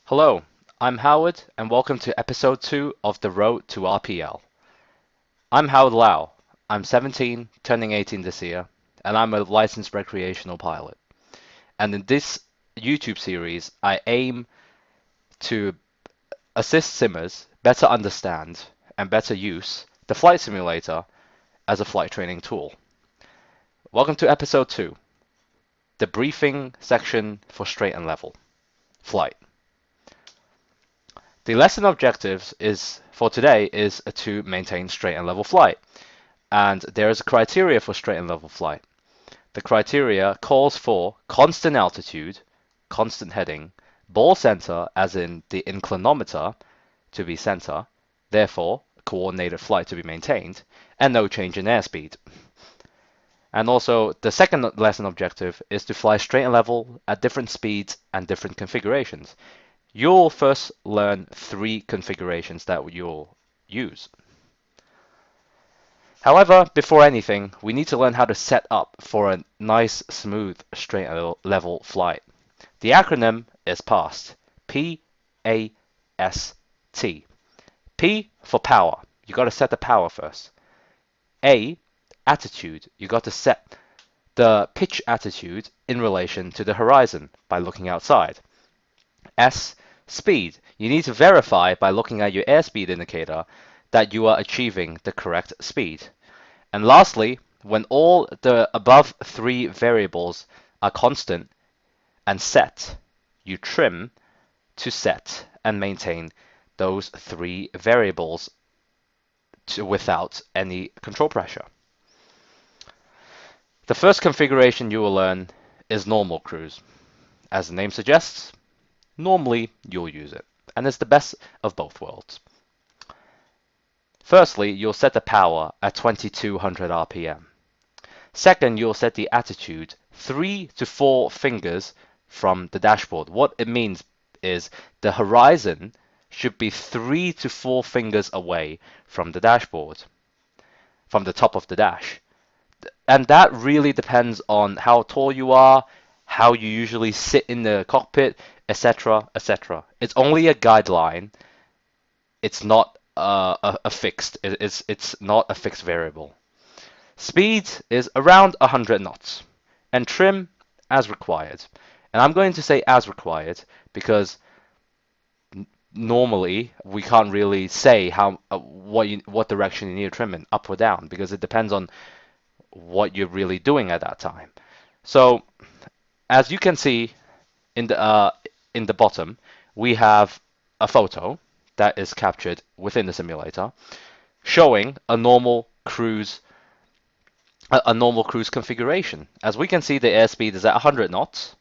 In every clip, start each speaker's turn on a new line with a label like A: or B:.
A: Hello, I'm Howard, and welcome to episode 2 of The Road to RPL. I'm Howard Lau. I'm 17, turning 18 this year, and I'm a licensed recreational pilot. And in this YouTube series, I aim to assist simmers better understand and better use the flight simulator as a flight training tool. Welcome to episode 2, the briefing section for straight and level flight. The lesson objectives for today is to maintain straight and level flight. And there is a criteria for straight and level flight. The criteria calls for constant altitude, constant heading, ball center as in the inclinometer to be center, therefore coordinated flight to be maintained, and no change in airspeed. And also the second lesson objective is to fly straight and level at different speeds and different configurations. You'll first learn 3 configurations that you'll use. However, before anything, we need to learn how to set up for a nice, smooth, straight and level flight. The acronym is PAST. P-A-S-T. P for power. You got to set the power first. A, attitude. You got to set the pitch attitude in relation to the horizon by looking outside. S, speed. You need to verify by looking at your airspeed indicator that you are achieving the correct speed. And lastly, when all the above 3 variables are constant and set, you trim to set and maintain those 3 variables without any control pressure. The first configuration you will learn is normal cruise. As the name suggests, normally you'll use it, and it's the best of both worlds. Firstly, you'll set the power at 2200 RPM. Second, you'll set the attitude 3 to 4 fingers from the dashboard. What it means is the horizon should be 3 to 4 fingers away from the dashboard, from the top of the dash. And that really depends on how tall you are, how you usually sit in the cockpit, etc., etc. It's only a guideline. It's not it's not a fixed variable. Speed is around 100 knots, and trim as required. And I'm going to say as required because normally we can't really say what direction you need to trim in, up or down, because it depends on what you're really doing at that time. So as you can see in the bottom, we have a photo that is captured within the simulator showing a normal cruise configuration. As we can see, the airspeed is at 100 knots.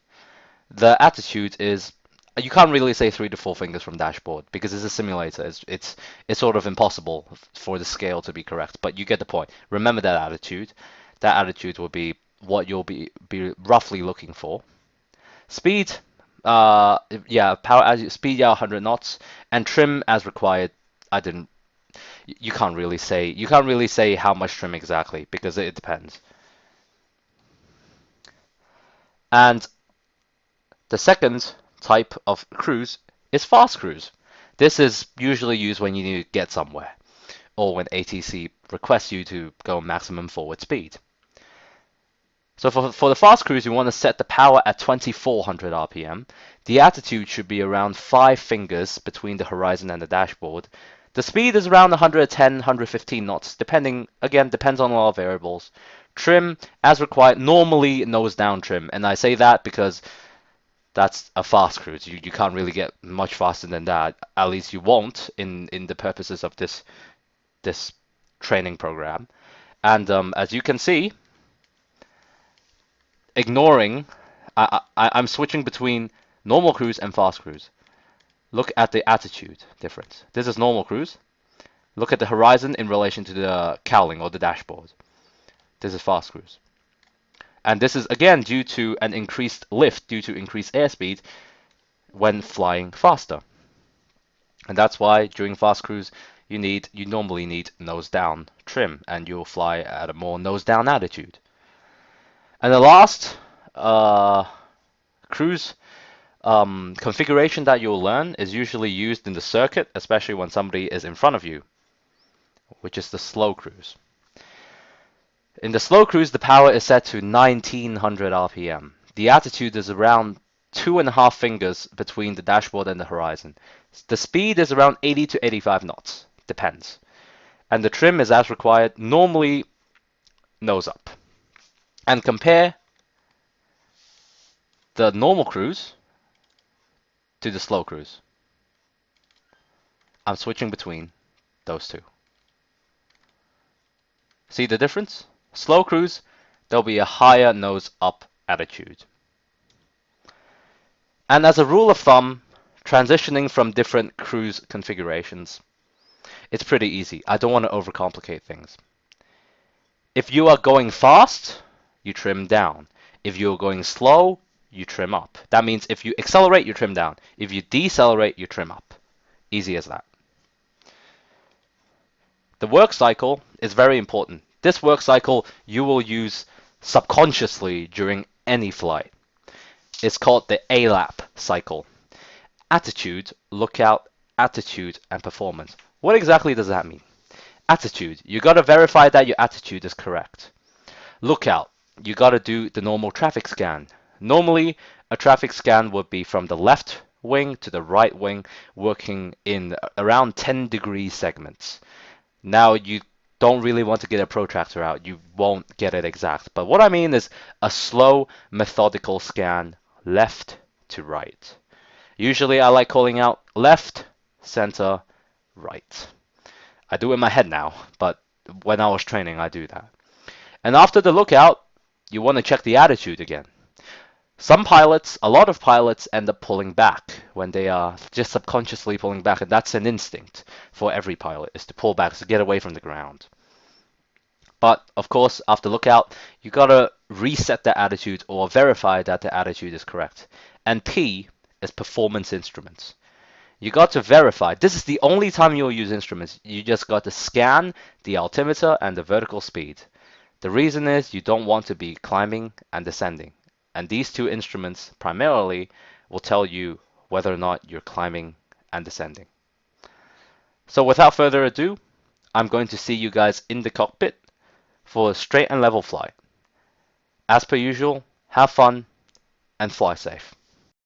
A: The attitude is, you can't really say 3 to 4 fingers from dashboard because it's a simulator. It's sort of impossible for the scale to be correct, but you get the point. Remember that attitude. That attitude will be what you'll be roughly looking for. Speed, speed, 100 knots, and trim as required. You can't really say how much trim exactly because it depends. And the second type of cruise is fast cruise. This is usually used when you need to get somewhere, or when ATC requests you to go maximum forward speed. So for the fast cruise, you want to set the power at 2400 RPM. The attitude should be around 5 fingers between the horizon and the dashboard. The speed is around 110, 115 knots, depends on a lot of variables. Trim, as required, normally nose down trim. And I say that because that's a fast cruise. You can't really get much faster than that. At least you won't in the purposes of this training program. And as you can see, I'm switching between normal cruise and fast cruise. Look at the attitude difference. This is normal cruise. Look at the horizon in relation to the cowling or the dashboard. This is fast cruise. And this is again due to an increased lift due to increased airspeed when flying faster. And that's why during fast cruise you normally need nose down trim, and you'll fly at a more nose down attitude. And the last cruise configuration that you'll learn is usually used in the circuit, especially when somebody is in front of you, which is the slow cruise. In the slow cruise, the power is set to 1900 RPM. The attitude is around 2.5 fingers between the dashboard and the horizon. The speed is around 80 to 85 knots, depends. And the trim is as required, normally nose up. And compare the normal cruise to the slow cruise. I'm switching between those two. See the difference? Slow cruise, there'll be a higher nose up attitude. And as a rule of thumb, transitioning from different cruise configurations, it's pretty easy. I don't want to overcomplicate things. If you are going fast, you trim down. If you're going slow, you trim up. That means if you accelerate, you trim down. If you decelerate, you trim up. Easy as that. The work cycle is very important. This work cycle you will use subconsciously during any flight. It's called the ALAP cycle. Attitude, lookout, attitude, and performance. What exactly does that mean? Attitude, you got to verify that your attitude is correct. Lookout, you got to do the normal traffic scan. Normally, a traffic scan would be from the left wing to the right wing, working in around 10-degree segments. Now, you don't really want to get a protractor out. You won't get it exact. But what I mean is a slow, methodical scan left to right. Usually, I like calling out left, center, right. I do it in my head now, but when I was training, I do that. And after the lookout, you want to check the attitude again. Some pilots, a lot of pilots end up pulling back when they are just subconsciously pulling back, and that's an instinct for every pilot, is to pull back to get away from the ground. But of course, after lookout, you gotta reset the attitude or verify that the attitude is correct. And P is performance instruments. You got to verify. This is the only time you'll use instruments. You just got to scan the altimeter and the vertical speed. The reason is you don't want to be climbing and descending. And these two instruments primarily will tell you whether or not you're climbing and descending. So without further ado, I'm going to see you guys in the cockpit for a straight and level flight. As per usual, have fun and fly safe.